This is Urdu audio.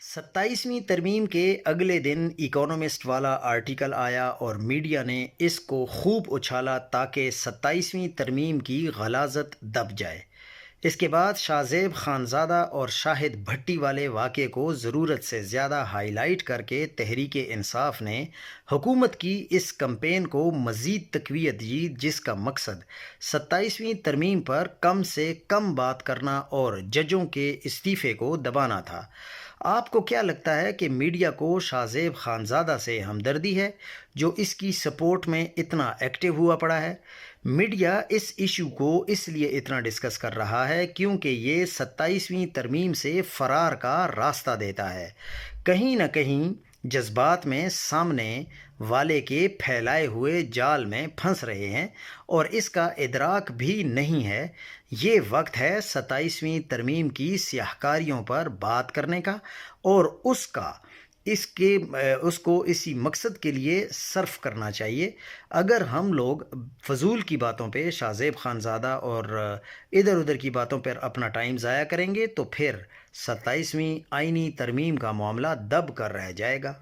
27ویں ترمیم کے اگلے دن اکانومسٹ والا آرٹیکل آیا اور میڈیا نے اس کو خوب اچھالا تاکہ 27ویں ترمیم کی غلاظت دب جائے۔ اس کے بعد شاہ زیب خانزادہ اور شاہد بھٹی والے واقعے کو ضرورت سے زیادہ ہائی لائٹ کر کے تحریک انصاف نے حکومت کی اس کمپین کو مزید تقویت دی، جس کا مقصد 27ویں ترمیم پر کم سے کم بات کرنا اور ججوں کے استعفے کو دبانا تھا۔ آپ کو کیا لگتا ہے کہ میڈیا کو شاہ زیب خانزادہ سے ہمدردی ہے، جو اس کی سپورٹ میں اتنا ایکٹیو ہوا پڑا ہے؟ میڈیا اس ایشو کو اس لیے اتنا ڈسکس کر رہا ہے کیونکہ یہ 27ویں ترمیم سے فرار کا راستہ دیتا ہے۔ کہیں نہ کہیں جذبات میں سامنے والے کے پھیلائے ہوئے جال میں پھنس رہے ہیں اور اس کا ادراک بھی نہیں ہے۔ یہ وقت ہے 27ویں ترمیم کی سیاہ کاریوں پر بات کرنے کا اور اس کو اسی مقصد کے لیے صرف کرنا چاہیے۔ اگر ہم لوگ فضول کی باتوں پہ، شاہ زیب خانزادہ اور ادھر ادھر کی باتوں پر اپنا ٹائم ضائع کریں گے تو پھر 27ویں آئینی ترمیم کا معاملہ دب کر رہ جائے گا۔